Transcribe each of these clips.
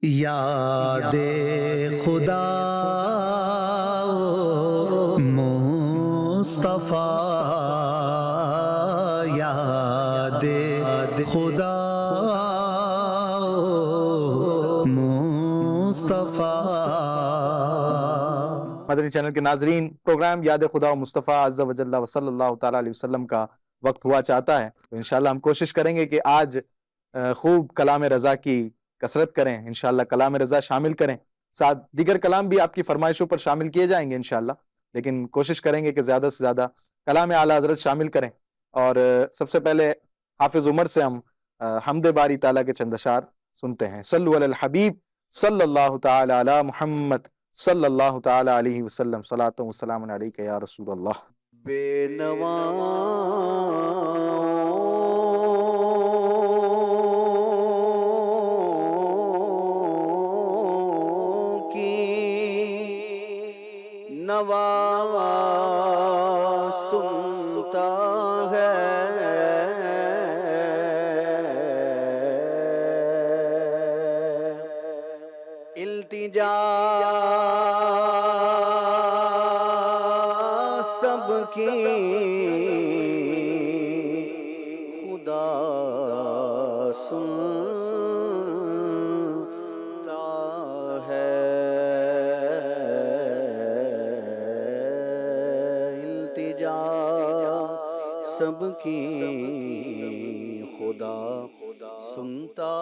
یاد خدا مصطفیٰ، یاد خدا مصطفیٰ۔ مدنی چینل کے ناظرین، پروگرام یاد خدا و مصطفیٰ عز و جل و صلی اللہ تعالیٰ علیہ وسلم کا وقت ہوا چاہتا ہے، تو انشاءاللہ ہم کوشش کریں گے کہ آج خوب کلام رضا کی کثرت کریں، انشاءاللہ کلام رضا شامل کریں، ساتھ دیگر کلام بھی آپ کی فرمائشوں پر شامل کیے جائیں گے انشاءاللہ، لیکن کوشش کریں گے کہ زیادہ سے زیادہ کلام اعلیٰ حضرت شامل کریں۔ اور سب سے پہلے حافظ عمر سے ہم حمد باری تعالیٰ کے چند اشعار سنتے ہیں۔ صلو علی الحبیب صلی اللہ تعالی علی محمد صلی اللہ تعالی علیہ وسلم، صلاۃ و سلام علیک یا رسول اللہ۔ بے نواؤں کی نوا سنتا ہے، التجا سب کی خدا سنتا ہے، التجا سب کی خدا سنتا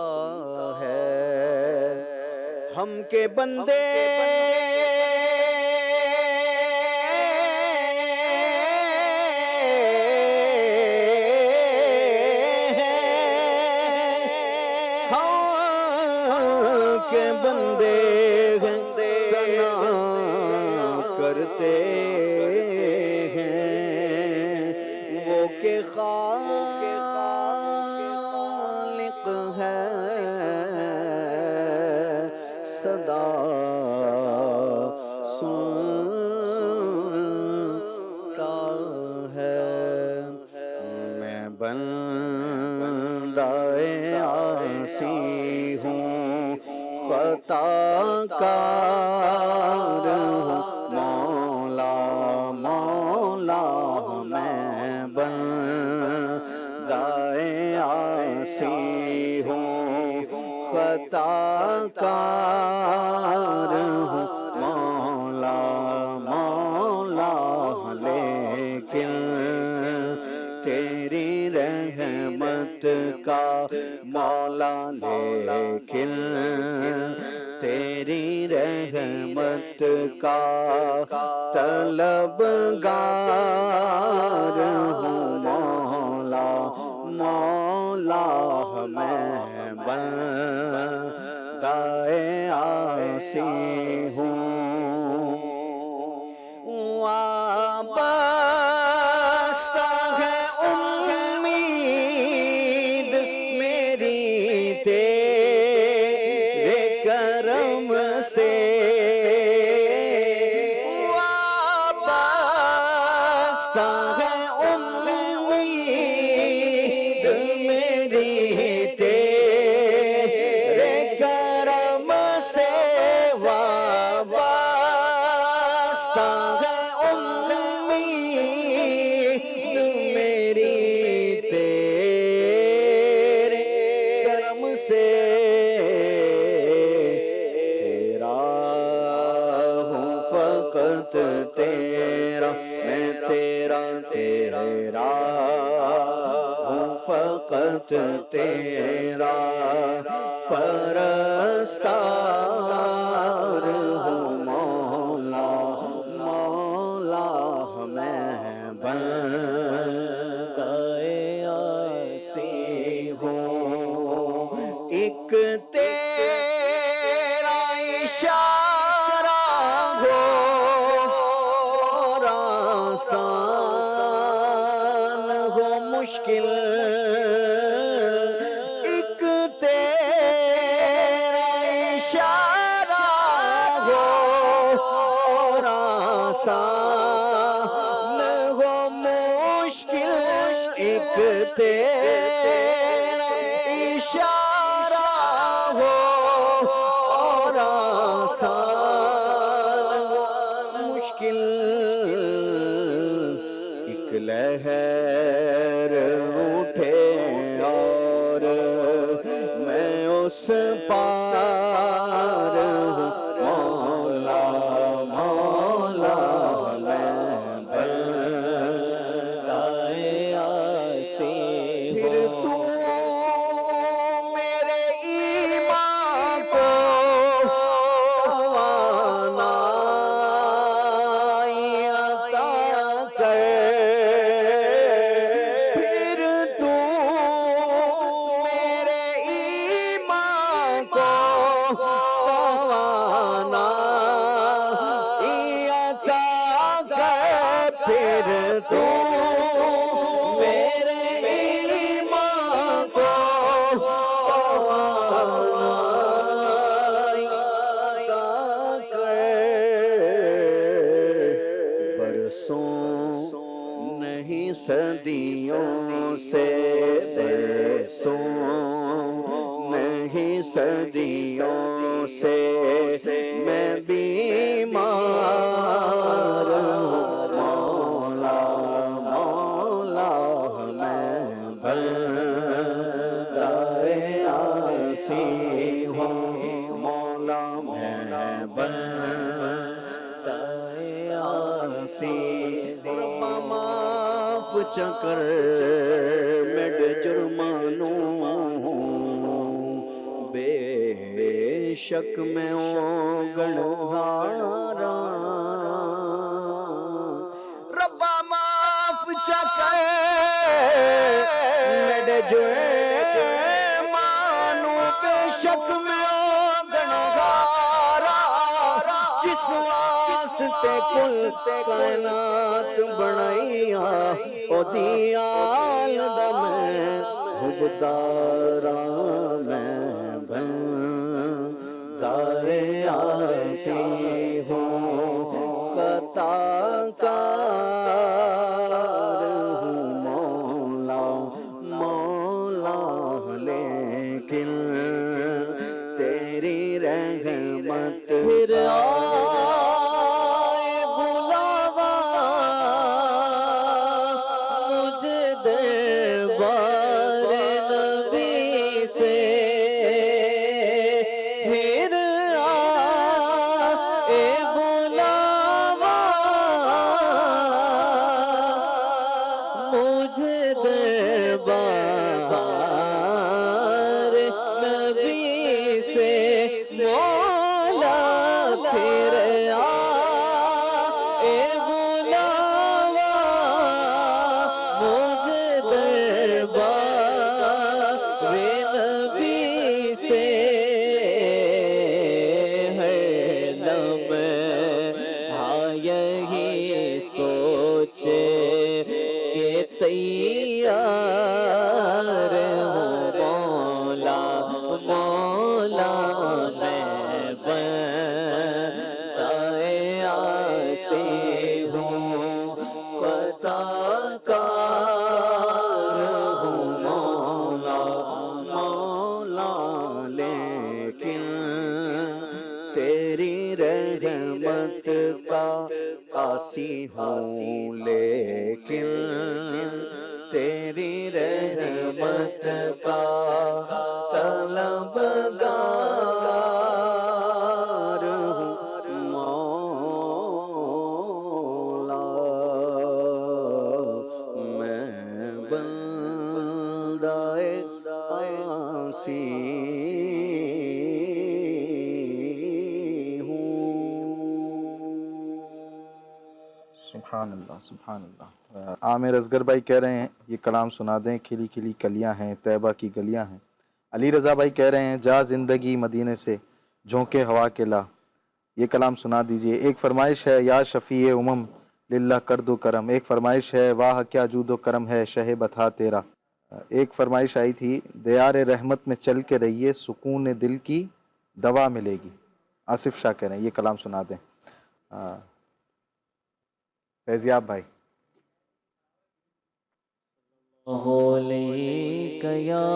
ہے، ہم کے بندے کے بندے ثنا کرتے ہیں، وہ کہ خالق ہے، صدا سنتا ہے، میں بندہ عاصی ہوں، خطا کار ہوں، مولا مولا میں بندہ عاصی ہوں، خطا کار ہوں، مولا مولا لیکن تیری رحمت کا مولا، لیکن تیری رحمت کا طلبگار ہوں، مولا مولا میں بندہ عاصی ہوں، وابستہ ہے امید میری تیرے کرم سے، وابستہ ہے امید میری تیرے کرم سے، وابستہ ہے امید میری تیرے کرم سے، تیرا ہوں فقط تیرا، میں تیرا تیرا ہوں فقط تیرا، پرستار ہوں، مولا مولا میں بندہ عاصی ہوں، ایک تیرا اشارہ ہو اور آسان ہو مشکل، ایک تیرا اشارہ ہو اور آسان ہو مشکل، ایک تیرا اشارہ ہو مشکل ایک لہر اٹھے اور میں اس پار ہوں مولا مولا میں بندۂ آسی پھر تو میرے ایمان کو توانائی عطا کر پھر تو میرے ایمان کو توانائی عطا کر پھر تو میرے ایمان کو توانائی عطا کر برسوں نہیں صدیوں سے برسوں نہیں صدیوں سے میں بیمار ہوں مولا مولا میں بندۂ آسی ہوں مولا میں بندۂ آسی معاف چکر مڈ جرمانوں بے شک میں او گنہارا ربا معاف چکر مڈ جرمانوں بے شک میں او گنہارا جس واسطے کل کائنات بنائیا او دیال دا میں حبداراں میں بندۂ آسی ہوں خطا کار ہوں مولا مولا لیکن تیری رحمت پھر آئے بلاوا مجھے دربار نبی سے پھر آئے بلاوا مجھے دربار نبی سے مولا پھر آئے بلاوا مجھے دربار نبی سے ہر لمحہ یہی سوچے کہ تیار ہوں مولا مولا میں بندۂ آسی ہوں خطا کار ہوں مولا مولا لیکن تیری رحمت کا آسی ہوں لیکن تیری رحمت کا طلبگار ہوں مولا میں بندۂ آسی سبحان اللہ سبحان اللہ۔ عامر اصغر بھائی کہہ رہے ہیں یہ کلام سنا دیں، کھلی کھلی کلیاں ہیں طیبہ کی گلیاں ہیں۔ علی رضا بھائی کہہ رہے ہیں جا زندگی مدینے سے جھونکے ہوا کے لا، یہ کلام سنا دیجئے۔ ایک فرمائش ہے یا شفیع امم للہ کر دو کرم، ایک فرمائش ہے واہ کیا جود و کرم ہے شہ بتا تیرا، ایک فرمائش آئی تھی دیار رحمت میں چل کے رہیے سکون دل کی دوا ملے گی۔ آصف شاہ کہہ رہے ہیں یہ کلام سنا دیں۔ فیضیاب بھائی علیک یا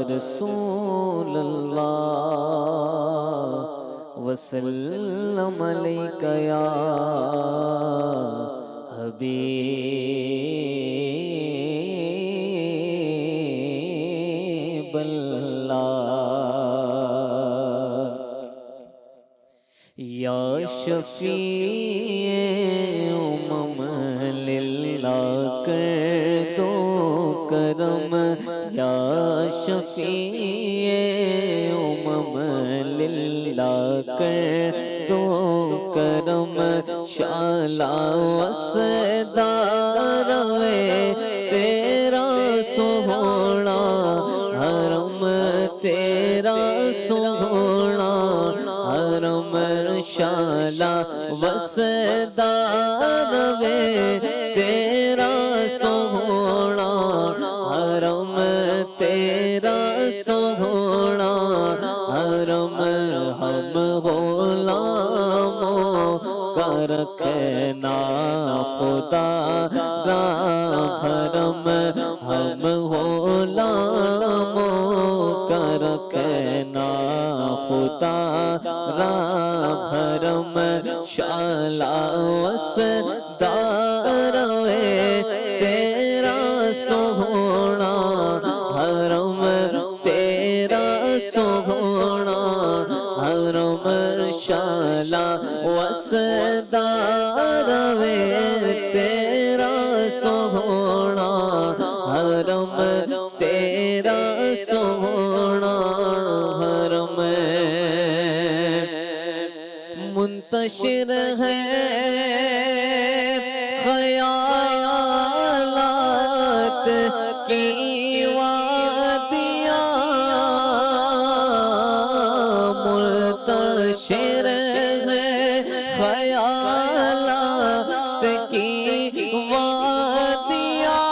رسول اللہ وسلم علیک یا حبیب اللہ یا شفیع امم للہ کر دو کرم یا شفیع امم للہ کر دو کرم شالا وسدار وے تیرا سوہنا حرم تیرا سوہنا حرم شالا وسدار وے تیرا سوہنا حرم تیرا سوہنا حرم ہم غلاموں کا رکھنا خدا را حرم ہم غلاموں کا رکھنا خدا را حرم شالا وسدار وے تیرا سوہنا حرم تیرا سوہنا حرم شالا وسدار وے تیرا سوہنا حرم تیرا سوہنا حرم منتشر ہے خیالات کی وادیاں منتشر ہے خیالات کی وادیاں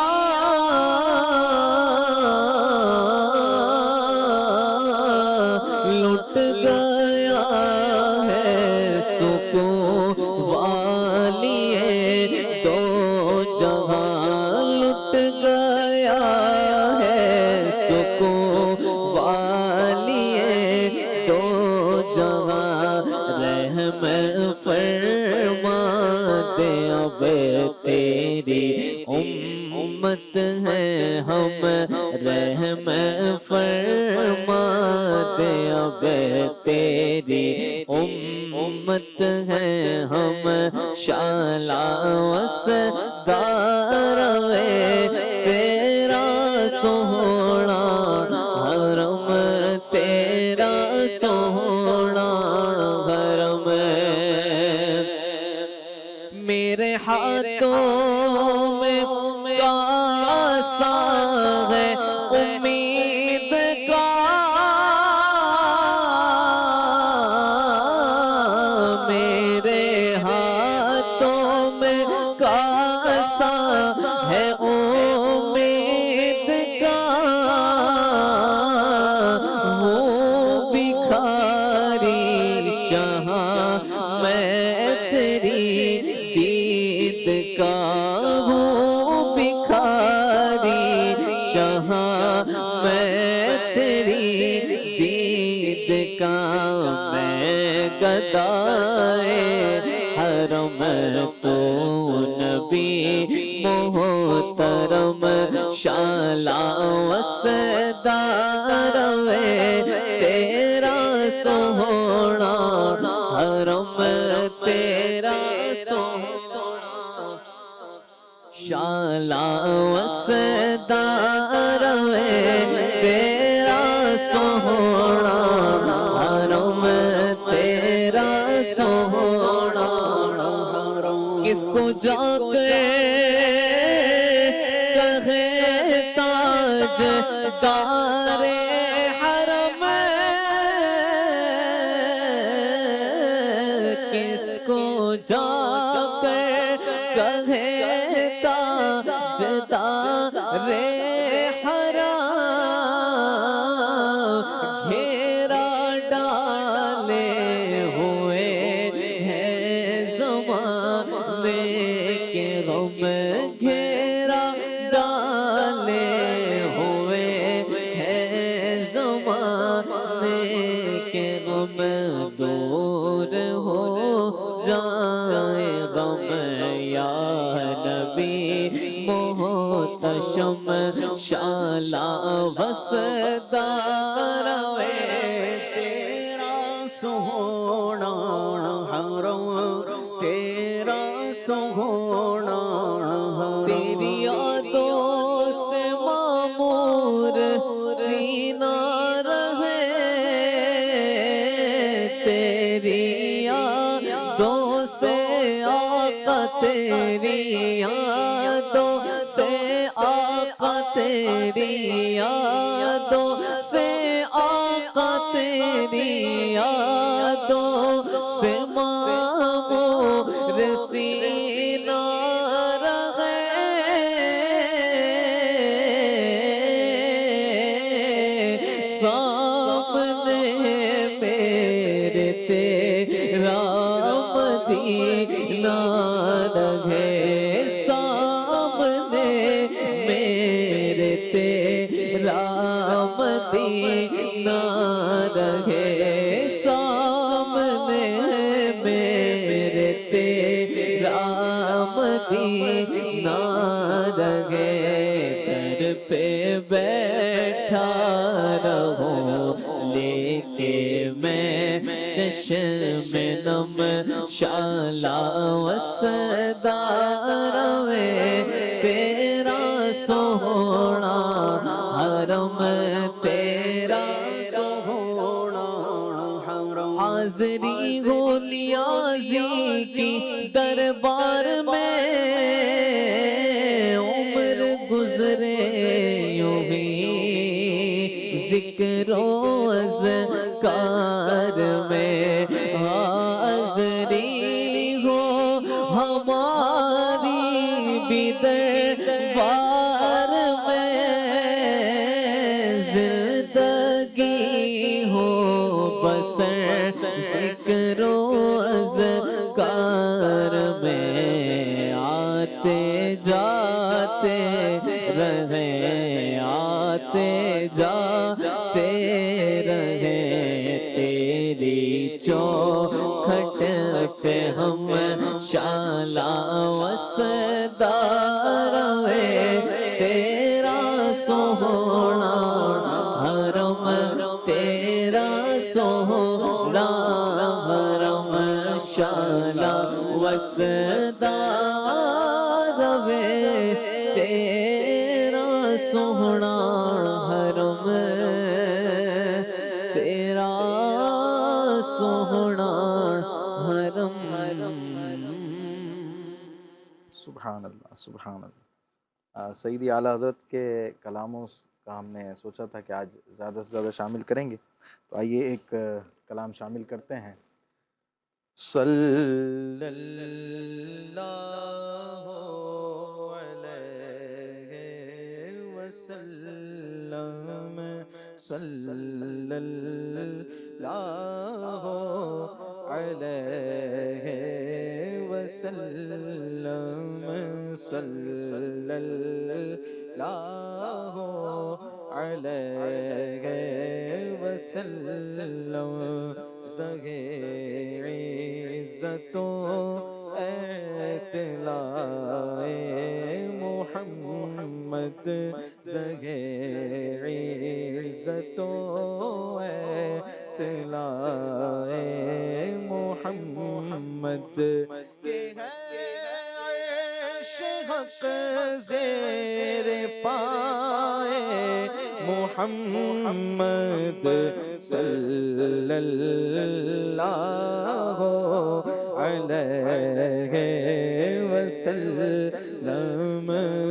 لٹ گیا ہے سکون والیے دو جہاں لٹ گیا ہے سکون والیے دو جہاں رحم فرما دے اب تیری امت ہے ہم رحم فرما دے اب تیری امت ہے ہم شالا وسدار وے تیرا سوہنا حرم تیرا سوہنا حرم میرے ہاتھوں میں کاسا ہے امید کا میرے ہاتھوں میں کاسا ہے امید کا ہوں بھکاری شاہ میں تیری دید کا ہوں بھکاری شاہ میں تیری دید کا میں گدائے حرم تو نبی محترم شالا وسدار وے تیرا سوہنا حرم تیرا سوہنا شالا وسدار وے تیرا سوہنا حرم تیرا سوہنا کس کو جا کے کہے تاج دار حرم کس کو جا کر کہے تاج دار حرم گھیرا ڈالے ہوئے ہیں زمانے کے غم گھیرا ڈالے ہوئے ہیں زمانے کے غم غم دور ہو جائے غم یا نبی محتشم شالا وسدا روے تیرا سوہنا حرم تیرا سوہنا تیری یادوں سے معمور سینہ رہے تیری یادوں سے آقا تیری یادوں سے آقا تیری یادوں سے آقا تیری یادوں سے معمور سینہ سامنے میرے تیرا مدینہ رہے سامنے میرے تیرا مدینہ رہے سامنے میرے تیرا مدینہ رہے در پہ بیٹھا رہو لے کے میں چشم نم شالا وسدا روے تیرا سوہنا حرم تیرا سوہنا حرم حاضری ہو نیازی کی دربار میں عمر گزرے یوں ہی ذکر و اذکار میں حاضری ہو ہماری بھی دربار میں زندگی ہو بسر ذکر و اذکار میں آتے جاتے رہے آتے جاتے رہے تیری چوکھٹ پہ ہم شالا وسدا روے تیرا سوہنا حرم تیرا سوہنا حرم شالا وسدا روے تیرا سوہنا حرم تیرا سوہنا حرم سبحان اللہ سبحان اللہ۔ سیدی اعلیٰ حضرت کے کلاموں کا ہم نے سوچا تھا کہ آج زیادہ سے زیادہ شامل کریں گے، تو آئیے ایک کلام شامل کرتے ہیں۔ صلی اللہ علیہ وسلم صلی اللہ علیہ وسلم صلی اللہ علیہ وسلم ظہیر عزت و اطلاع محمد ظہیر عزت و اطلاع محمد یہ ہے عرش حق زیر پائے محمد صلی اللہ علیہ وسلم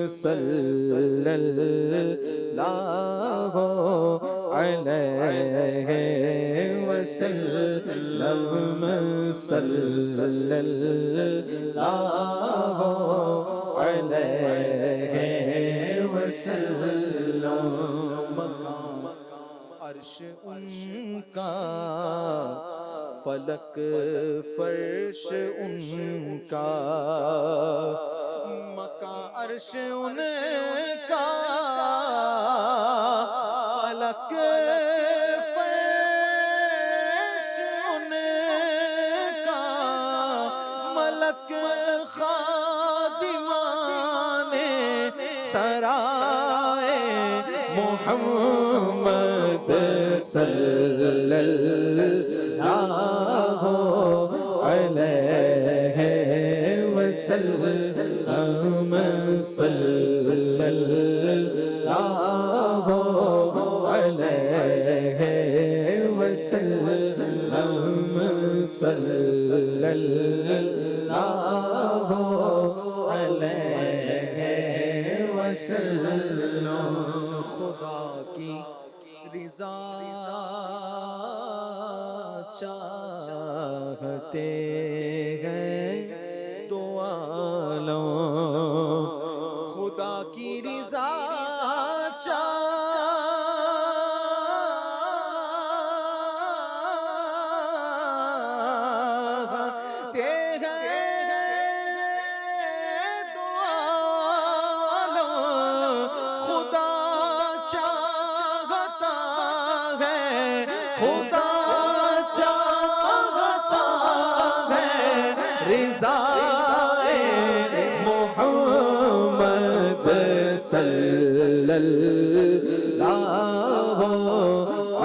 صلی اللہ علیہ وسلم صلی اللہ علیہ وسلم۔ مقام عرش ان کا، فلک فرش ان کا، مقام عرش ان کا، فلک فرش سرائے محمد صلی اللہ علیہ وسلم صلی اللہ علیہ وسلم صلی اللہ علیہ وسلم. خدا کی رضا چاہتے ہیں تو عالم، خدا کی رضا چاہتے ہیں تو عالم، خدا چاہتا ہے، خدا چاہتا ہے رضا محمد صلی اللہ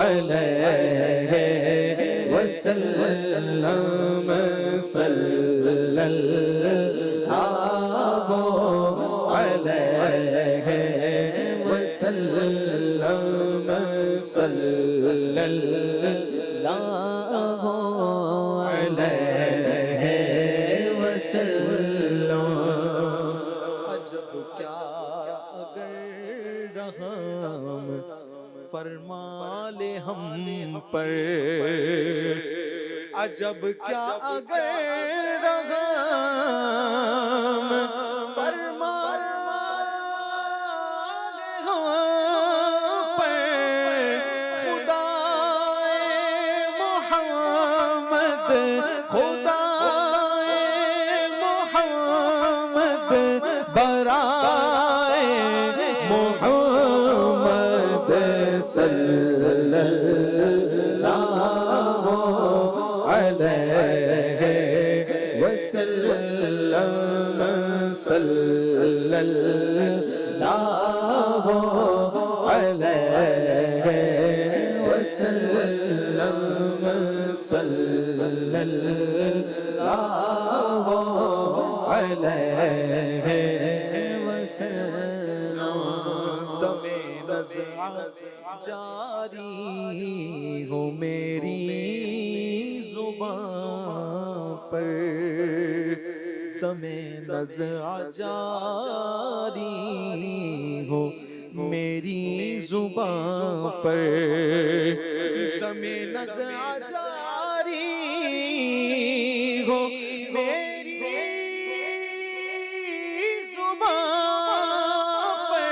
علیہ وسلم صلی اللہ علیہ وسلم صلی اللہ علیہ وسلم. عجب کیا اگر رحم فرما لے ہم پر، عجب کیا اگر رحم فرما لے ہم پر، خدا محمد، خدا محمد برائے محمد صلی اللہ علیہ وسلم صلی اللہ علیہ وسلم صلی اللہ علیہ وسلم. دم نزعت جاری ہو میری زبان پر، دم نزعت جاری ہو میری زبان پر، دم نزعت جاری ہو میری زبان پر،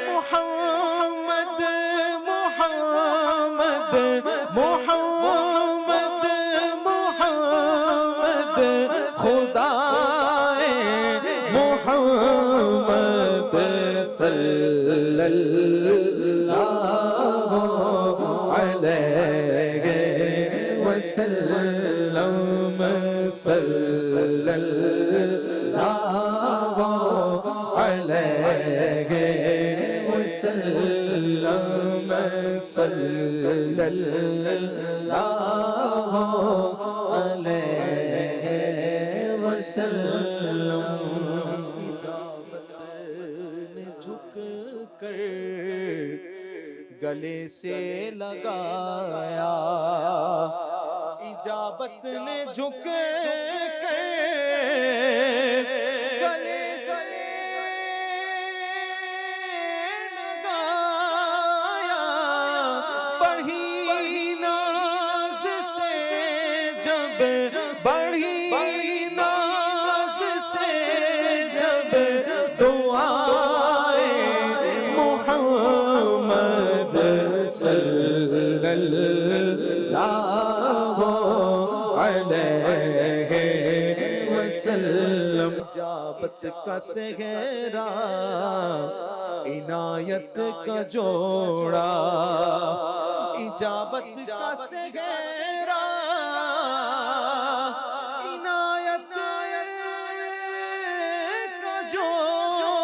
محمد محمد محمد محمد خدا محمد صلی اللہ علیہ وسلم صلی اللہ علیہ وسلم صلی اللہ علیہ وسلم. اجابت نے جھک کر گلے سے لگایا، اجابت نے جھک کر گلے سے لگایا، بڑھی ناز سے جب بڑھی ناز سے جب دعائے محمد صلی اللہ علیہ وسلم. اجابت کا صحرا عنایت کا جوڑا، اجابت کا صحرا عنایت کا جوڑا،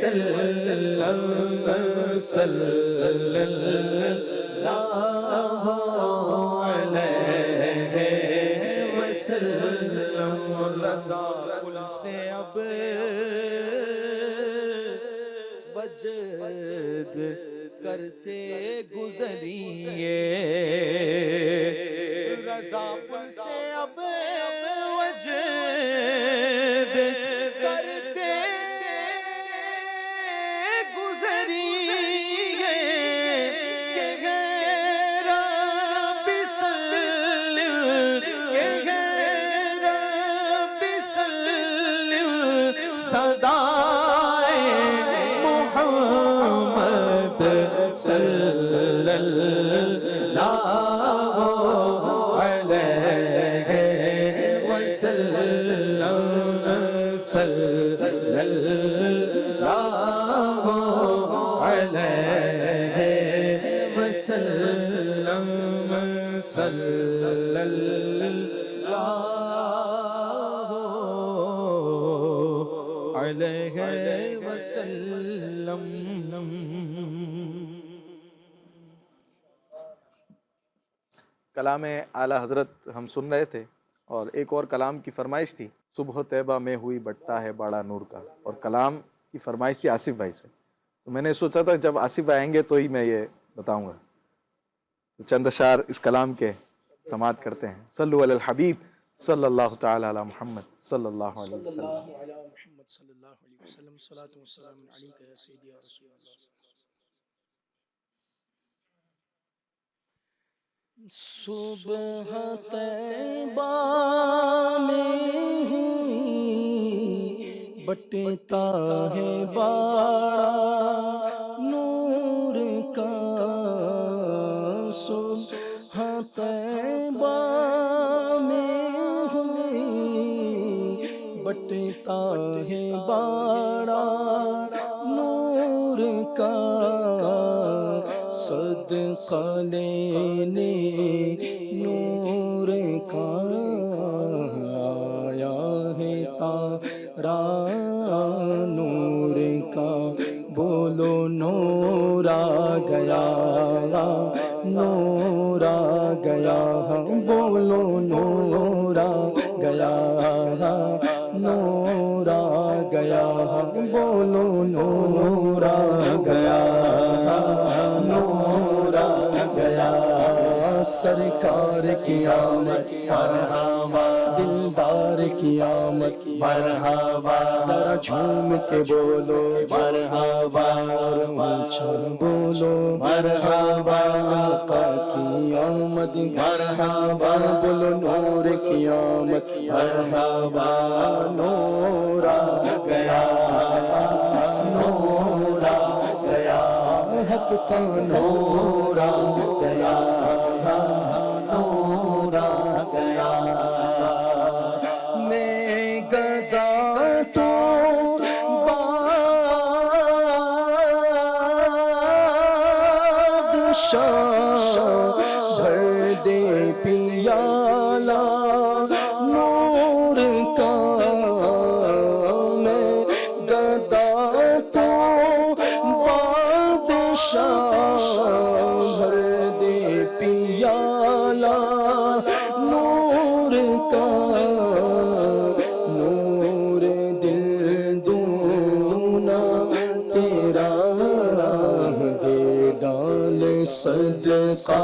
وسلم صلی اللہ علیہ وسلم رضا کل سے اب وجد کرتے گزریے رضا کل سے اب وجد کرتے گزریے کہ غیر رب سلم کہ غیر رب سلم صدائے محمد صلی اللہ علیہ وسلم صلی اللہ علیہ وسلم صلی اللہ علیہ وسلم. کلام اعلیٰ حضرت ہم سن رہے تھے اور ایک اور کلام کی فرمائش تھی. صبح طیبہ میں ہوئی بٹتا ہے باڑا نور کا، اور کلام کی فرمائش تھی آصف بھائی سے. تو میں نے سوچا تھا جب آصف بھائی آئیں گے تو ہی میں یہ بتاؤں گا. تو چند اشعار اس کلام کے سماعت کرتے ہیں. صلو علی الحبیب صلی اللہ تعالی علی محمد صلی اللہ علیہ وسلم. صبح طیبہ میں بٹتا ہے باڑا نور کا، صبح طیبہ میں بٹتا ہے باڑا نور کا، صدقہ لینے نور کا آیا ہے تارا نور کا. بولو نور آ گیا نور آ گیا، بولو نور آ گیا نور آ گیا، بولو نور آ گیا نور آ گیا. سرکار کی آمد مرحبا، دلدار کی آمد مرحبا، ذرا جھوم کے بولو مرحبا اور اونچا بولو مرحبا. آقا کی آمد مرحبا، بولو نور کی آمد مرحبا. نور آ گیا نور آ گیا، حق کا نور آ گیا نور آ گیا. میں گدا تو بادشاہ بھر دے پیالہ نور کا. میں گدا تو بھر دے پیالہ نور کا. نور دل دونا تیرا دے ڈال صدقہ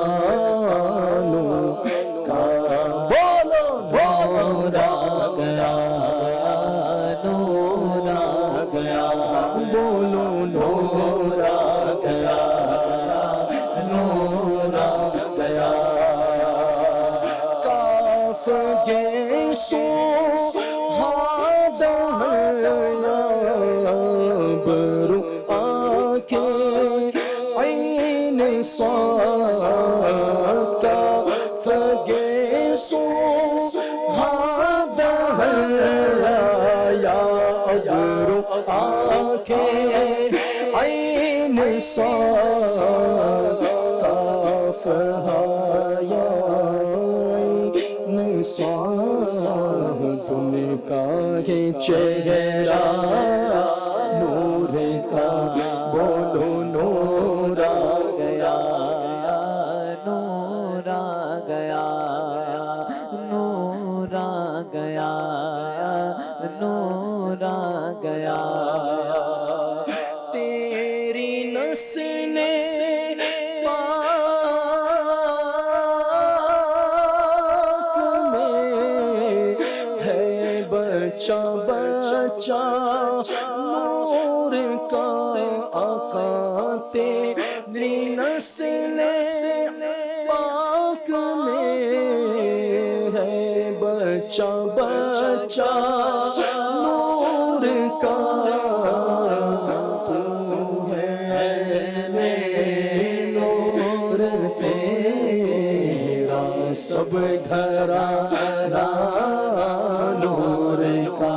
نور کا. بولو نور آ گیا نور آ گیا، بولو نور آ گیا نور آ گیا. کاف گے سو ہادہ برو آنکھیں عین صاد، کاف گے سو ہادہ یا برو آنکھیں عین صاد، کاف یا عین صاد. تم کا یہ چہرہ نور نسل پاک میں ہے بچہ بچہ نور کا تو ہے نور تیرا سب گھرانہ نور کا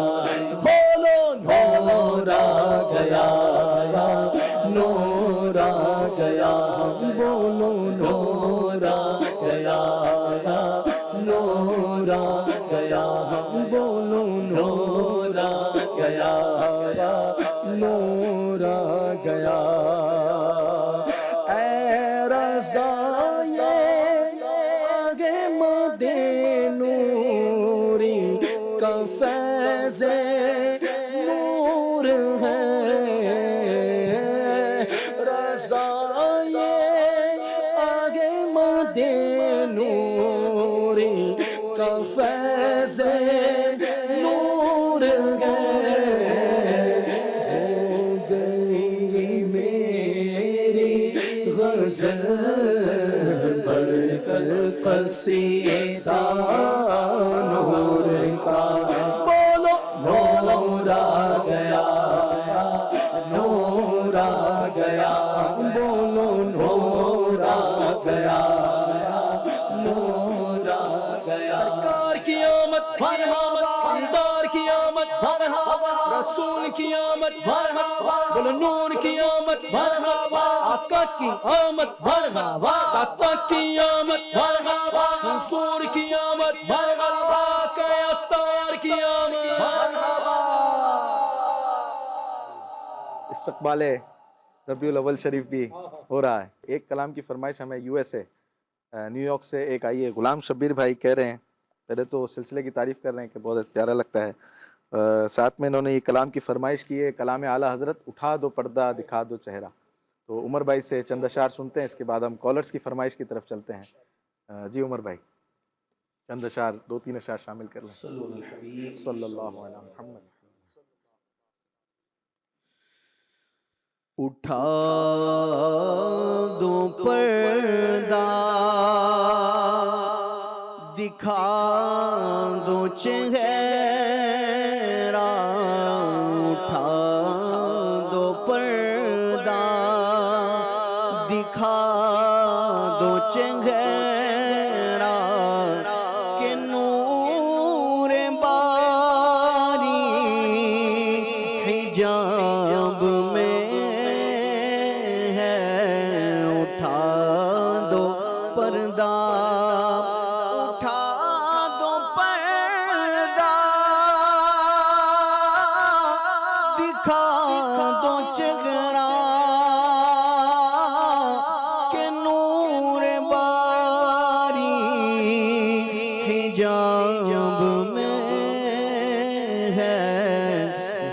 بولو نور آ گیا نور آ گیا بولو نور آ گیا نور آ گیا بولو نور آ گیا نور آ گیا اے رضا آگے مدے نوری کا فیض نور ہے رضا آگے مدے نوری کا فیض نور ہے ہو گئی میری غزل پر قصیدہ نور کا بولو نور آ گیا نور آ گیا بولو نور آ گیا نور آ گیا سرکار کی آمد مرحبا دار کی آمد مرحبا رسول کی آمد مرحبا بولو نور کی آمد مرحبا آقا کی آمد مرحبا آقا کی آمد مرحبا حضور کی آمد مرحبا قیاتار کی آمد مرحبا استقبال ربیع الاول شریف بھی ہو رہا ہے. ایک کلام کی فرمائش ہمیں U S a new York سے ایک آئی ہے. غلام شبیر بھائی کہہ رہے ہیں, پہلے تو سلسلے کی تعریف کر رہے ہیں کہ بہت پیارا لگتا ہے, ساتھ میں انہوں نے یہ کلام کی فرمائش کی ہے, کلام اعلیٰ حضرت اٹھا دو پردہ دکھا دو چہرہ. تو عمر بھائی سے چند اشعار سنتے ہیں, اس کے بعد ہم کالرز کی فرمائش کی طرف چلتے ہیں. جی عمر بھائی چند اشعار, 2-3 اشعار شامل کر لیں. صلی اللہ علیہ محمد. اٹھا دو پردہ دکھا دو چہرہ اٹھا دو پردہ دکھا دو چہرہ کہ نور باری حجاب میں پردہ اٹھا دو پردہ دکھا دو چہرہ کہ نور باری حجاب میں ہے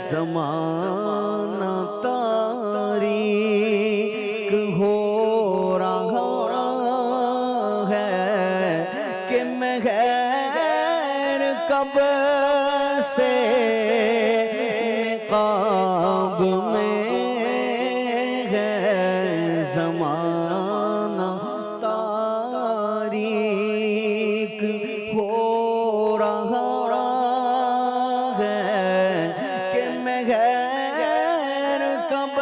زمانہ تاریک ہو کب سے نقاب میں ہے زمانہ تاریک ہو رہا ہے کہ مغیر کب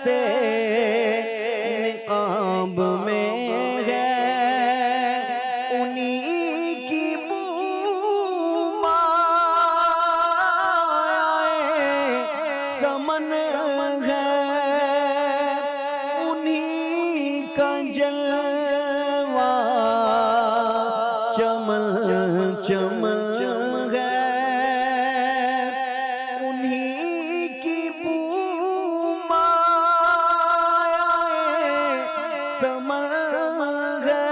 سے نقاب میں ہے انہی کی سمن ہے انہی کا جلوہ چمن چمن ہے انہی کی بومائے سمن ہے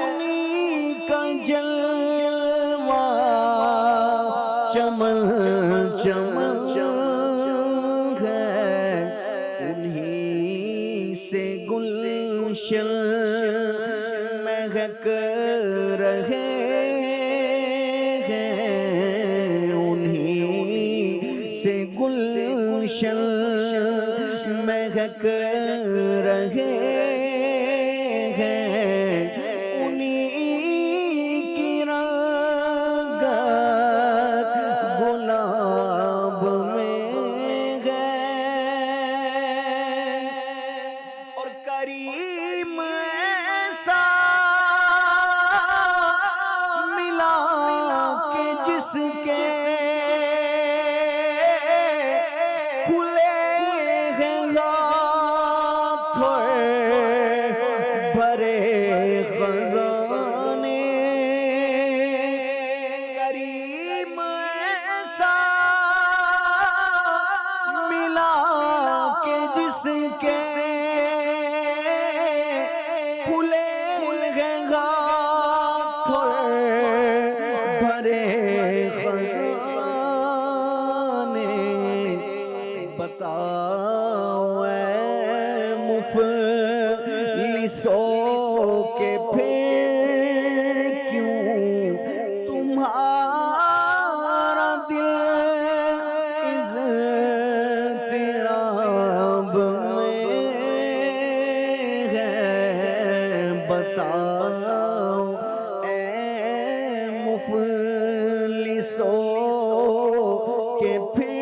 انہی کا جلوہ چمن چمن ہے انہی سے گلشن مہک رہے ہیں انہی سے گلشن مہک مہک رہے ہیں انہیں کی رنگت گلاب میں ہے اور کریم ایسا ملا کہ جس کے بتاؤ اے مفلسوں کہ پھر کیوں تمہارا دل اضطراب میں ہے بتاؤ اے مفلسوں کہ پھر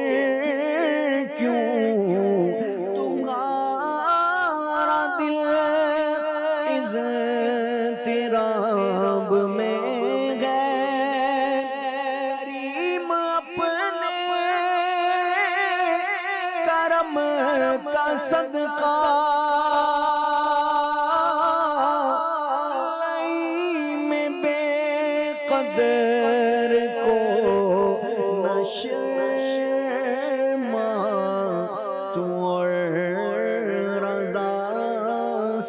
کا صدقہ میں بے قدر کو نشما تو اور رضا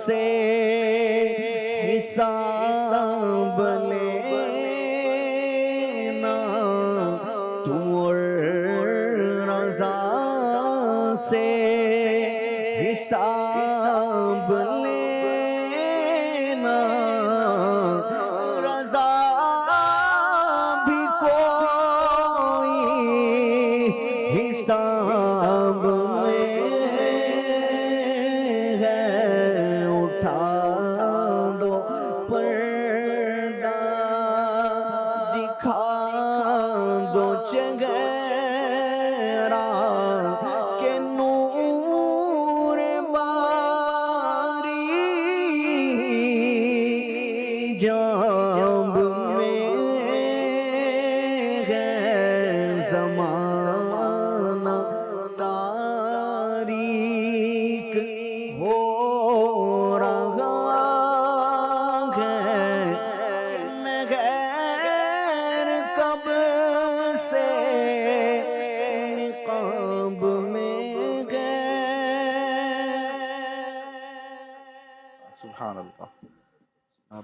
سے حساب لینا تو اور رضا سے حساب لینا رضا بھی کوئی حساب میں ہے اٹھا دو پردہ دکھا دو چہرہ کہ نور باری جاب میں ہے زمانہ تاریک ہو رہا ہے میں غیر کب سے نقاب میں سبحان اللہ.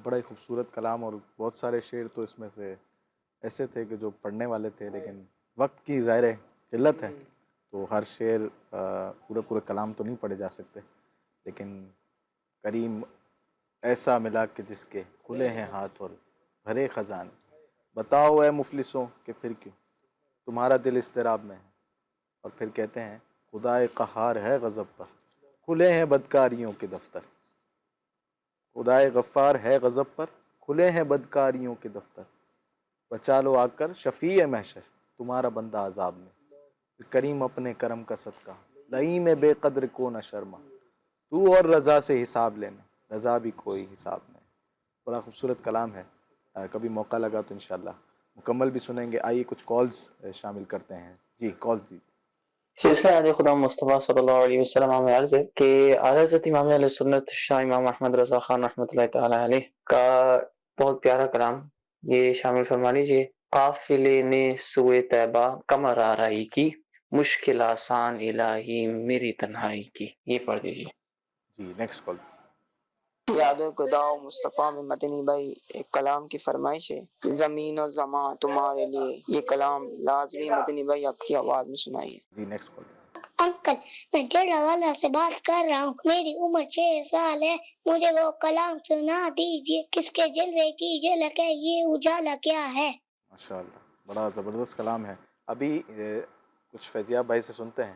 بڑا ہی خوبصورت کلام اور بہت سارے شعر تو اس میں سے ایسے تھے کہ جو پڑھنے والے تھے لیکن وقت کی ظاہر قلت ہے تو ہر شعر پورے کلام تو نہیں پڑھے جا سکتے لیکن کریم ایسا ملا کہ جس کے کھلے ہیں ہاتھ اور بھرے خزانے بتاؤ اے مفلسوں کہ پھر کیوں تمہارا دل اضطراب میں ہے اور پھر کہتے ہیں خدائے قہار ہے غضب پر کھلے ہیں بدکاریوں کے دفتر خدائے غفار ہے غضب پر کھلے ہیں بدکاریوں کے دفتر بچا لو آ کر شفیع محشر تمہارا بندہ عذاب میں کریم اپنے کرم کا صدقہ لئیم بے قدر کو نہ شرما تو اور رضا سے حساب لینا رضا بھی کوئی حساب نہیں. بڑا خوبصورت کلام ہے. کبھی موقع لگا تو انشاءاللہ مکمل بھی سنیں گے. آئیے کچھ کالز شامل کرتے ہیں. جی کالز دی. سلسلہ آج خدا مصطفیٰ صلی اللہ علیہ وسلم میں عرض ہے کہ اعلیٰ حضرت امام علیہ سنت شاہ امام احمد رضا خان رحمۃ اللہ تعالیٰ علیہ کا بہت پیارا کلام یہ شامل فرما لیجیے. قافلے نے سوئے طیبہ کمر آرائی کی مشکل آسان الہی میری تنہائی کی. یہ پڑھ دیجیے. جی نیکسٹ کال. یاد خدا و مصطفیٰ میں مدنی بھائی ایک کلام کی فرمائش ہے زمین و زمان تمہارے لیے. یہ کلام لازمی مدنی بھائی آپ کی آواز میں سنائیے. جی نیکسٹ کال. انکل میں جڑا والا سے بات کر رہا ہوں. میری عمر 6 سال ہے. مجھے وہ کلام سنا دیجیے کس کے جلوے کی جھلک ہے یہ اجالا کیا ہے. ماشاءاللہ بڑا زبردست کلام ہے. ابھی کچھ فیضیاب بھائی سے سنتے ہیں.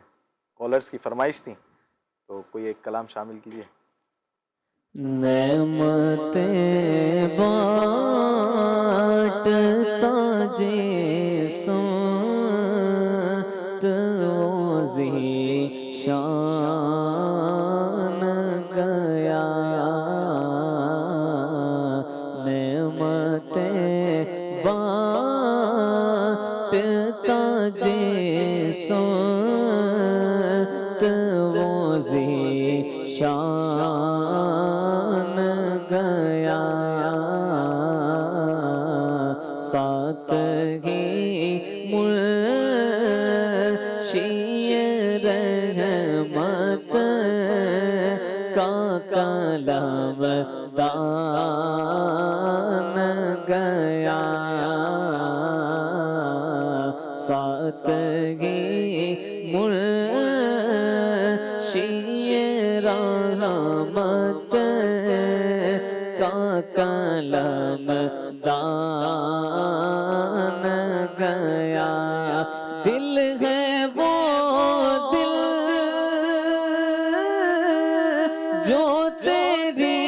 کالرز کی فرمائش تھی تو کوئی ایک کلام شامل کیجیے. نعمتیں بانٹتا جسمت شان گیا نعمتیں بانٹتا جسمت شان گیا سادگی مرشی رحمت کا کلام دان گیا سادگی مرشی رحمت کا کلام دان گیا دل ہے وہ دل جو تیری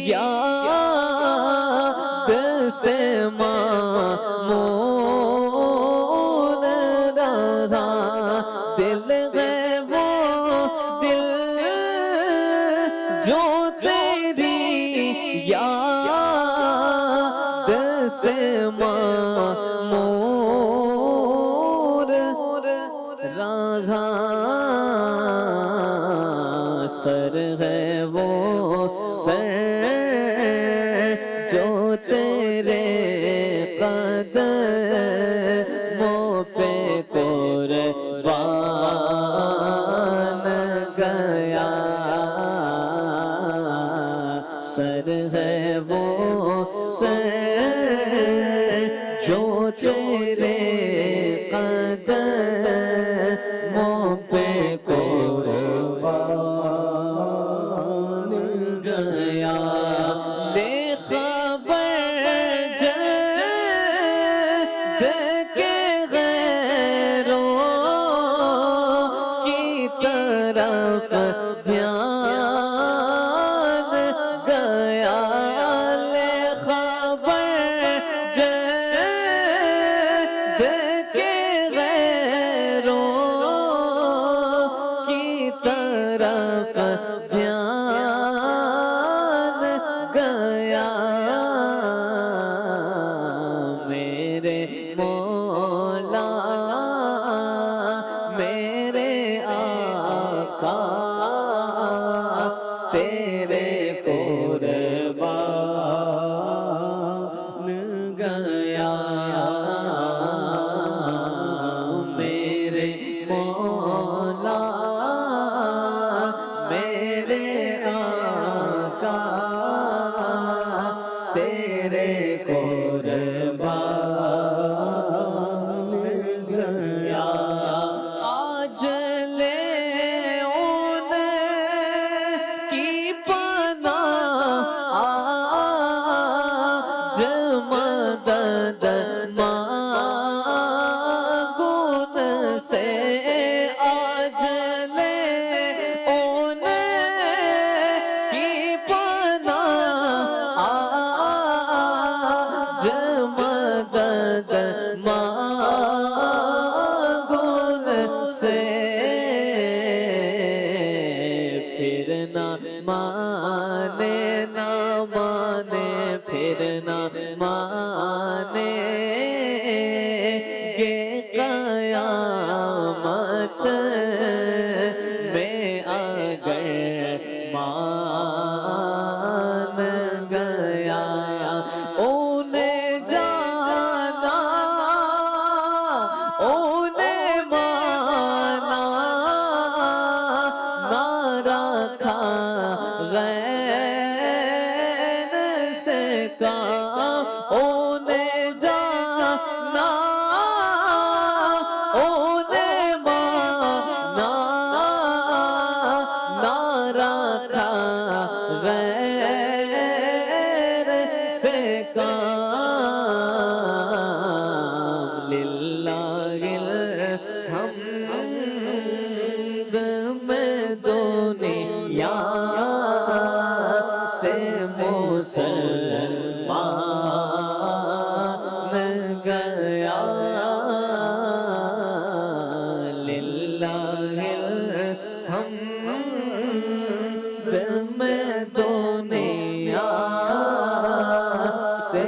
یاد سے معمور رہا دل ہے وہ دل جو تیری یاد سے معمور رہا سر ہے وہ سر جو تیرے قدموں پہ قربان گیا سر ہے وہ سر جو تیرے قدموں پہ قربان گیا بے خبر جلد کے غیروں کی طرف دھیان گیا لے خبر جلد کے غیروں کی طرف دھیان گیا میرے مولا میرے آقا تیرے قربان گیا میرے مولا میرے آقا تیرے قربان گیا آج لے ان کی پناہ آج مدد مانگن سے آج لے ان کی پناہ آج مدد مانگن سے پھر نہ مانے نہ مانے پھر نہ مانے گے قیامت میں اگر مان گیا انہیں جانا انہیں مانا نہ رکھا غیر سے کام انہیں جانا انہیں مانا سے مسلمان گیا للہ الحمد میں دنیا سے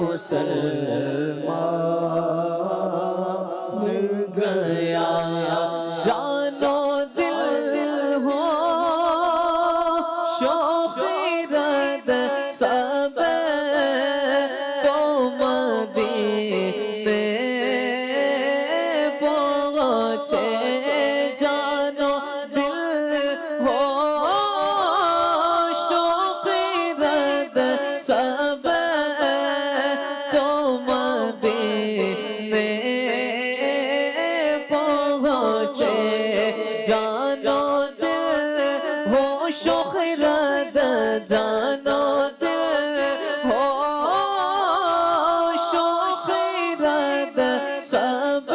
مسلمان گیا جانو دل ہو شوق رد سب تو مدینے پہنچے جانو دل ہو شوق رد سب تو مدینے پہنچے جانو دل ہو شوق رد جانو دل ہو شوق رد سب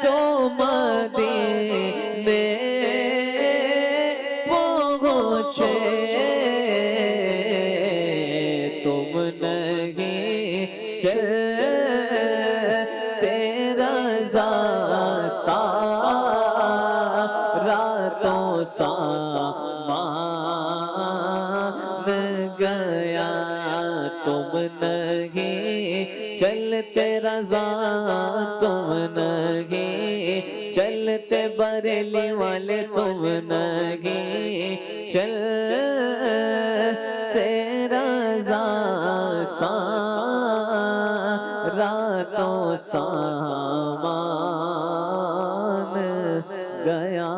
تو مدینے پہنچے تم نہیں چلتے رضا سارا تو سامان گیا تم نہیں چلتے رضا تم نہیں چلتے بریلی والے تم نہیں چلتے رضا سارا تو سامان گیا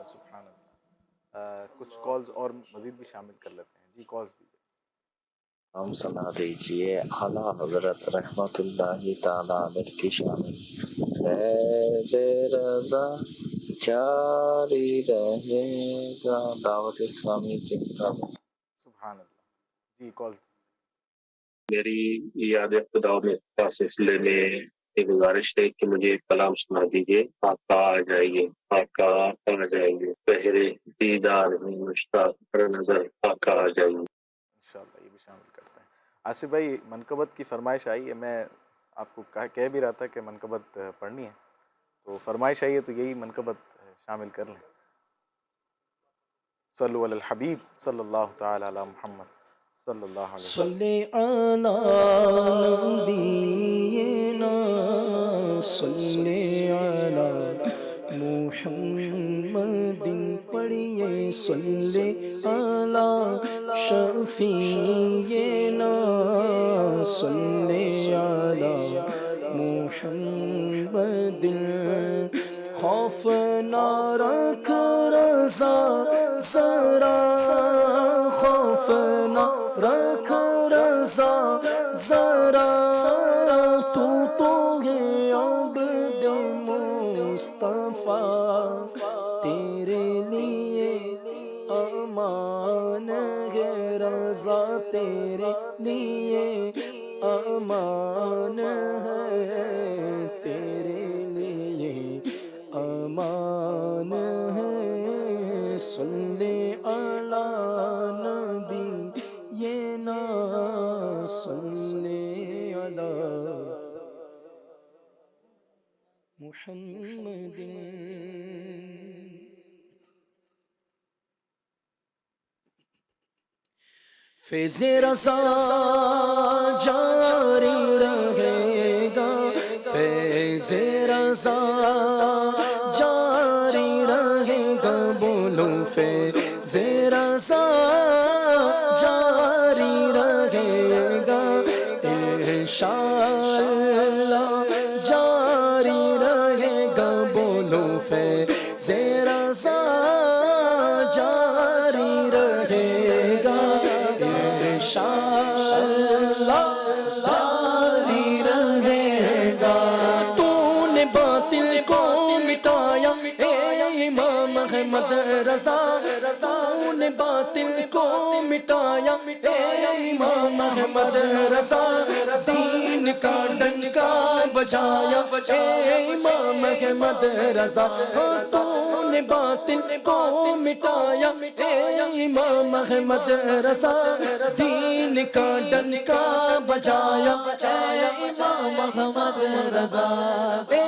سبحان اللہ. کچھ کالز اور مزید بھی شامل کر لیتے ہیں. جی کالز دیجیے. ہم سنا دیجئے اعلیٰ حضرت رحمت اللہ تعالیٰ علیہ کی شان فیض رضا جاری رہے گا دعوت اسلامی زندہ باد. سبحان اللہ. جی کال. میری یاد خدا میں اس سلسلے میں ایک گزارش ہے کہ مجھے ایک کلام سنا دیجیے. آقا آ جائیے آقا آ جائیے پہرے دیدار میں مشتاق پر نظر آقا آ جائیے. انشاءاللہ یہ بھی شامل کرتے ہیں. آصف بھائی منقبت کی فرمائش آئی ہے. میں آپ کو کہہ بھی رہا تھا کہ منقبت پڑھنی ہے تو فرمائش آئی ہے تو یہی منقبت شامل کر لیں. صلو علی الحبیب صلی اللہ تعالی علی محمد صلی اللہ علیہ وسلم. صلی علی نبینا صلی علی محمد پڑھیے صلی علی شفیعنا صلی علی محمد خوف نہ رکھ رضا ذرا خوف نہ رکھ رضا ذرا تو ہے عبد مصطفیٰ تیرے لیے امان ہے رضا تیرے لیے امان ہے تیرے لیے امان ہے. صلی علی نبی یہ نا صلی علی محمد. فیض رضا جاری رہے گا فیض رضا جاری رہے گا بولو فیض رضا جاری رہے گا انشاءاللہ جاری رہے گا بولو فیض رضا جاری رہے گا انشاءاللہ جاری رہے گا. تو نے باطل کو مٹایا اے امام احمد رضا تو نے باطل کو مٹایا اے امام احمد رضا دین کا ڈنکا بجایا اے امام احمد رضا تو نے باطل کو مٹایا اے امام احمد رضا دین کا ڈنکا بجایا اے امام احمد رضا اے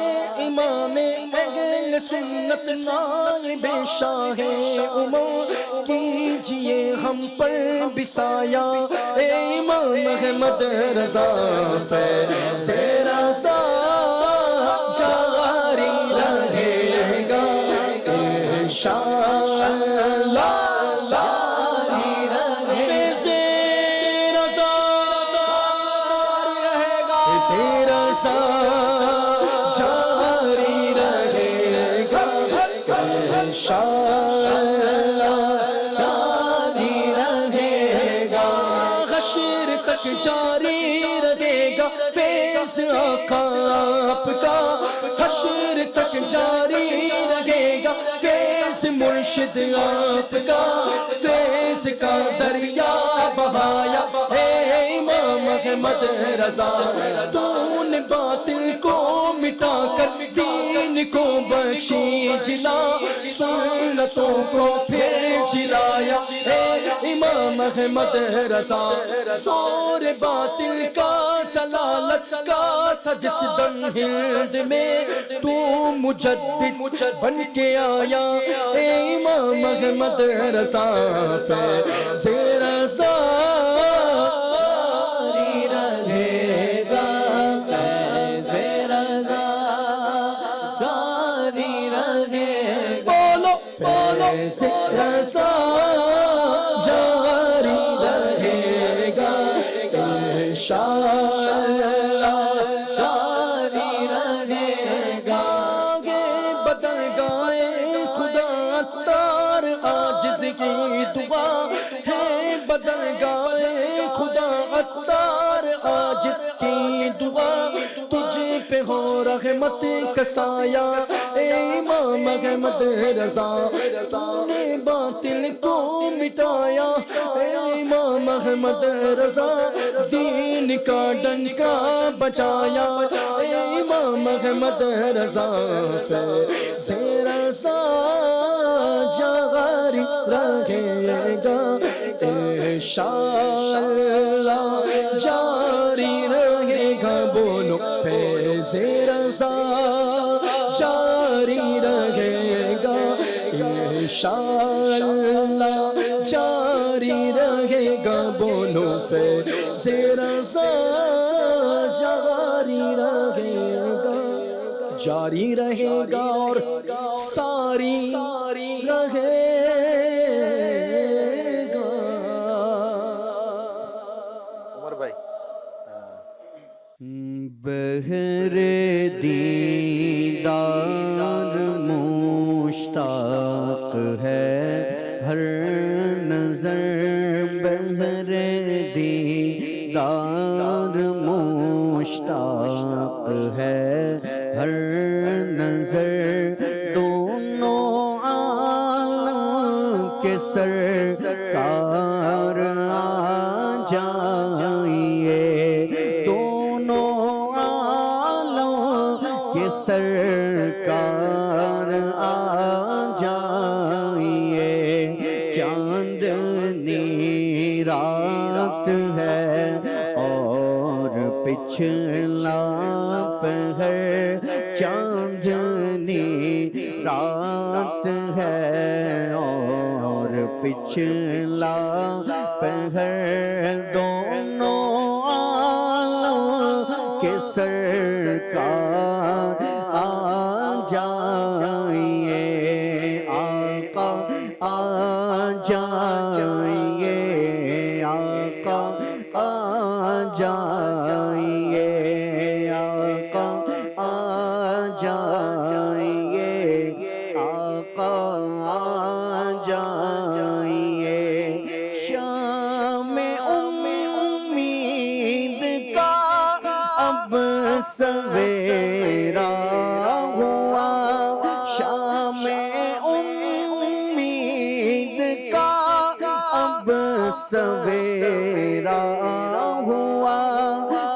امام اہل سنت نائب شاہ امور کیجئے ہم پر بسایا اے امام احمد رضا زیرا سا جاری رہے گا انشاءاللہ جاری رہے زیرا سا رہے گا زیرا سا جاری رہے گا انشاءاللہ جاری رہے گا حشر تک جاری رہے گا فیض آقا آپ کا حشر تک جاری رہے گا فیض مرشد آپ کا فیض کا دریا بہایا اے امام احمد رضا تو نے باطل کو مٹا کر دین کو بخشی جلا سنتوں کو پھر جلایا اے امام احمد رضا زور باطل کا سلالت کا تھا جس دن ہند میں تو مجدد بن کے آیا اے امام احمد رضا زیرا سا جاری رہے گا فیض رضا جاری رہے بولو فیض رضا جاری رہے گا انشاءاللہ جاری رہے گا آگے بدل گائے خدا اتار عاجز کی دعا ہے بدل گائے خدا اتار عاجز کی دعا تجھ پہ ہو رحمت کا سایہ اے امام احمد رضا نے باطل کو مٹایا اے امام احمد رضا دین کا ڈنکا بچایا اے امام احمد رضا زیرا سا جاری رہے گا انشاءاللہ جاری رہے گا بولو فیض رضا جاری رہے گا انشاءاللہ جاری رہے گا بولو فیض رضا جاری رہے گا جاری رہے گا اور ساری رہے گا عمر بھائی بہر دیدار مشتاق ہے ہر نظر بہر دیدار مشتاق ہے ہر نظر دونوں عالم کے سرکار آ جائیے دونوں عالم کے سرکار آ جائیے چاندنی رات ہے اور پچھلا پہر چاندنی رات ہے اور پچھلا پہر دونوں عالم کے سرکار آ جائیے آقا آ جائیے آقا آ جائیے آقا آ جائیے آقا آ جائیے شام امید کا اب سویرا ہوا سویرا ہوا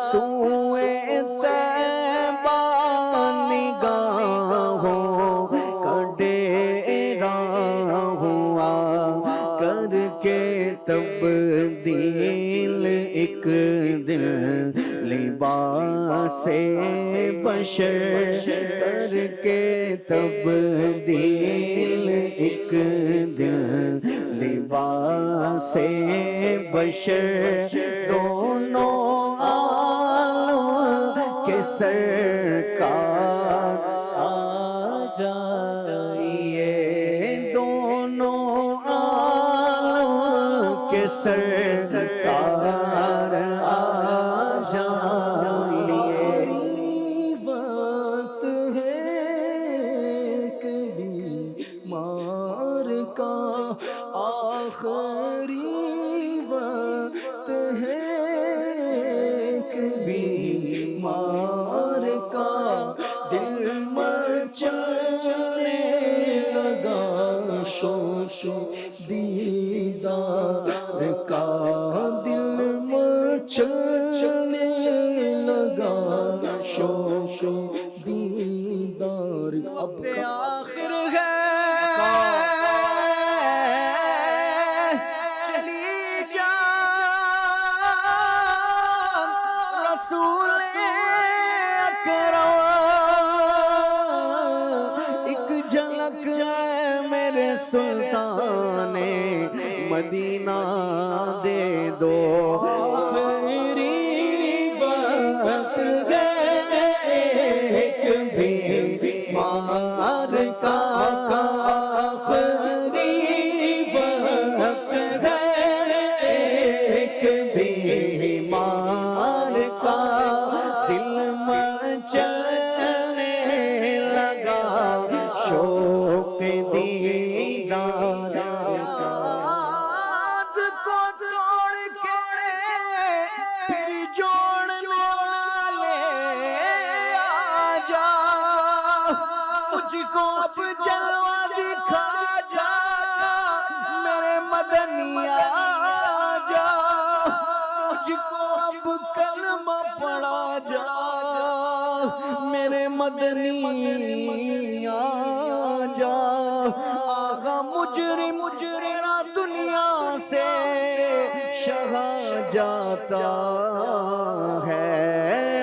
سوئے طیبہ نگاہوں کا ڈیرا ہوا کر کے تبدیل ایک دل لباس بشر کر کے تبدیل ایک دل لباس بشر دونوں عالم کے سرکار آ جائیے دونوں عالم کے سرکار آ جائیے وقت ہے کبھی مار کا آخری وقت ہے کبھی مار کا دل مچلنے لگا شوش دیدار کا دل مچلنے لگا شوش دیدار اب آخر ہے چلی جان رسول اکرم ایک جھلک ہے میرے سلطان مدینہ دے دو آخری وقت ہے ایک بھی مار کا آخری وقت ہے ایک بھی مار کا دل مچلنے لگا شوق دیدار یاد کو توڑ کے پھر جوڑنے والے آجا مجھ کو اب جلوہ دکھا جا میرے مدنی آجا مجھ کو اب کلمہ پڑھا جا میرے مدنی آجا آغا مجرم تیرا دنیا سے شہا جاتا ہے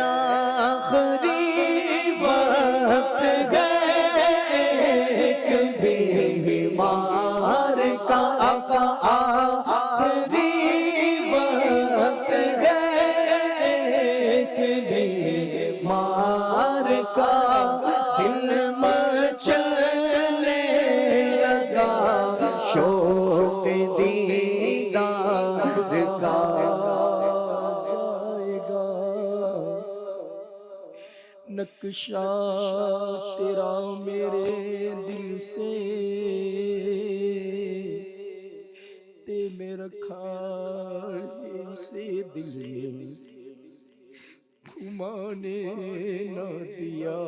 آخری وقت ہے ایک بھی مار کا آخری وقت ہے ایک بھی مار کا دل مچلنے لگا شوق دیدار کا جائے گا نقشہ تیرا میرے دل سے تے میں رکھا اسے دل میں گھمانے نہ دیا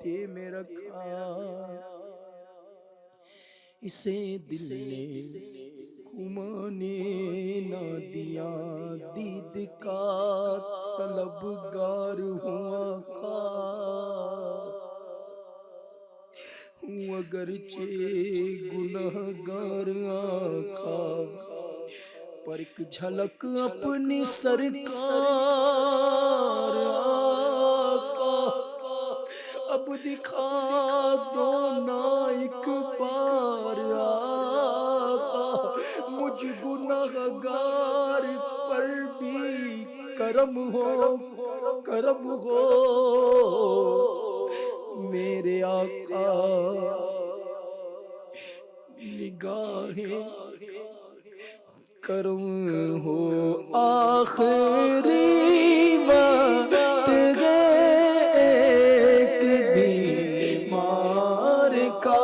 تے میں رکھا اسے دل نے گھمانے نہ دیا دید کا طلبگار ہوں آقا ہوں اگرچہ گناہگار آقا پر ایک جھلک اپنی سرکار آقا اب دکھا دو نا ایک بار آقا مجھ گناہگار پر بھی کرم ہو میرے آقا نگاہیں کرم ہو آخری وقت ہے ایک بیمار کا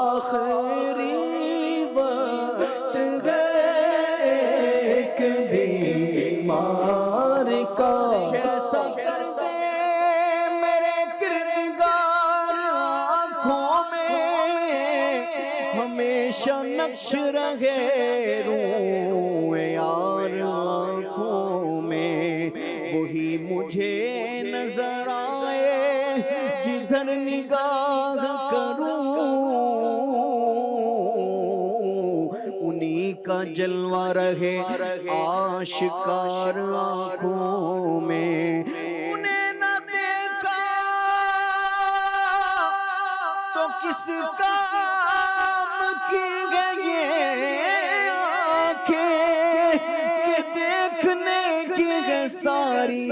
آخری وقت ہے ایک بیمار کا جیسا کر دے میرے کردگار آنکھوں میں ہمیشہ نقش رہے روئے یار آنکھوں میں، وہی مجھے نظر آئے جدھر نگاہ کروں، انہی کا جلوہ رہے آشکار آنکھوں میں، انہیں نہ دیکھا تو کس کام کی گئی آنکھیں کہ دیکھنے کی ہے ساری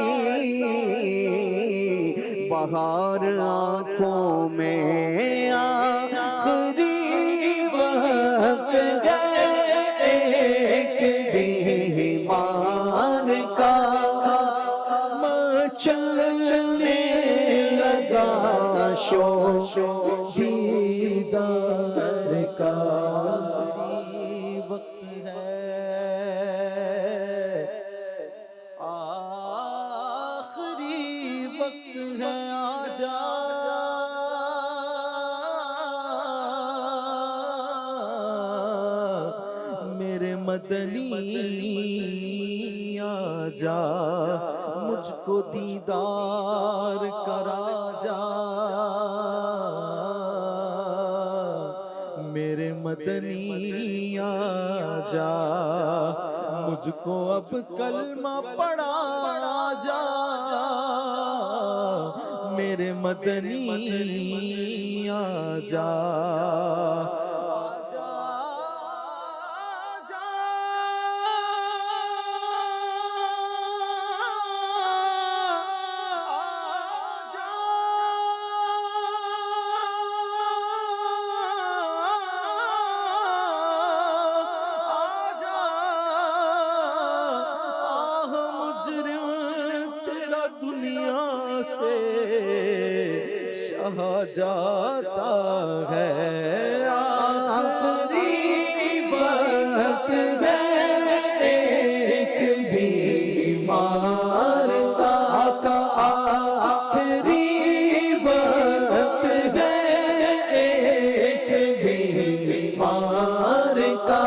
بہار آنکھوں میں، آخری وقت ہے ایک بیمار کا، چلنے لگا شوق دیدار کا، وقت ہے آخری وقت ہے، آجا میرے مدنی آجا، مجھ کو دیدار کرا جا، میرے مدنی آجا، مجھ کو اب کلمہ پڑھا جا، میرے مدنی آجا، جاتا ہے آخری وقت ہے ایک بیمار کا، آخری وقت ہے ایک بیمار کا،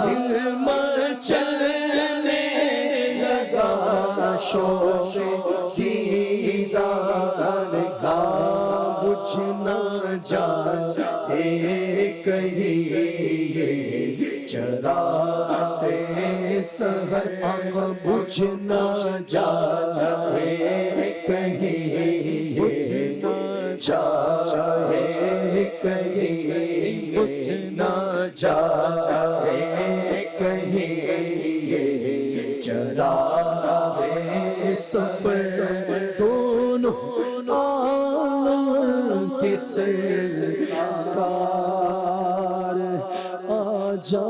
دل مچلنے لگا شوق دیدار کا، بجھ نہ جائے کہیں چراغ سحر، بجھ نہ جائے کہیں، بجھ نہ جائے کہیں، بجھ نہ جائے کہیں چراغ سفر، دونوں سرکار آجا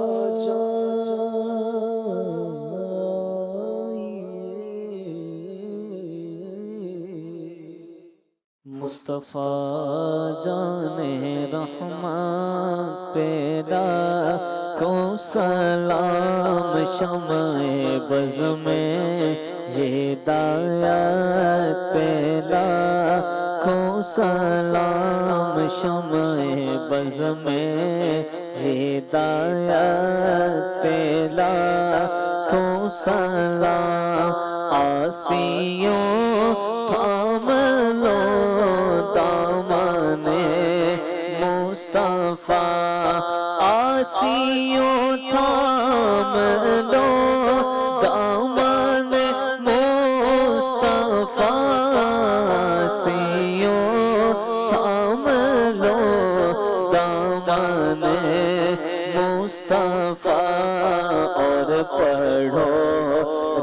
مصطفیٰ جان رحمت تیرا کو سلام، شمع بز میں ہدایت تیرا کو سلام، شمع بز میں ہدایت تیرا کو سلام، آسیوں تھام لو دامن مصطفیٰ، آسیوں تھام لو دامن مصطفیٰ، آسیوں تھام لو دامن مصطفیٰ، اور پڑھو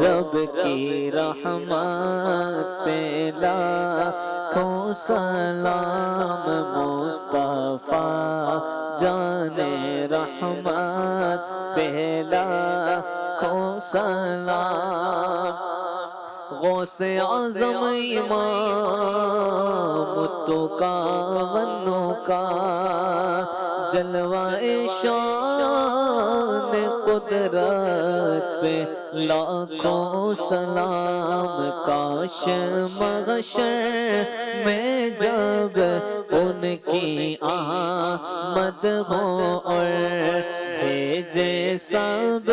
رب کی رحمت پہ لاکھوں سلام، مصطفیٰ جان رحمت پہ لاکھوں سلام، غوث اعظم امام تو کاونوں کا جلوہ شان قدرت پہ لاکھوں سلام، کاش محشر میں جب ان کی آمد ہو اور بھیجے سب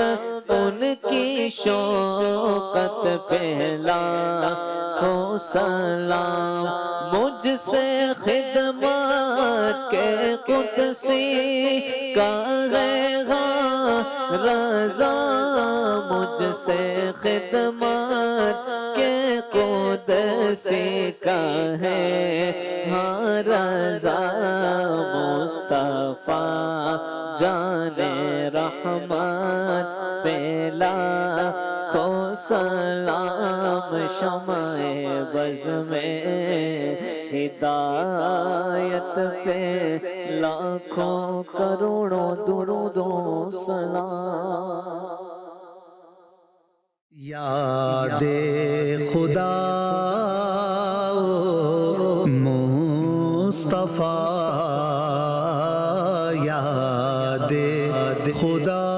ان کی شوقت پہ لاکھوں سلام، مجھ سے خدمت کے قدسی کا ہے رضا، مجھ سے خدمت کے قدسی کا ہے رضا، مصطفیٰ جان رحمت پہ لاکھوں سلام، شمع بز میں ہدایت پہ لاکھوں کروڑوں درود و سلام۔ یاد خدا مصطفیٰ، یاد خدا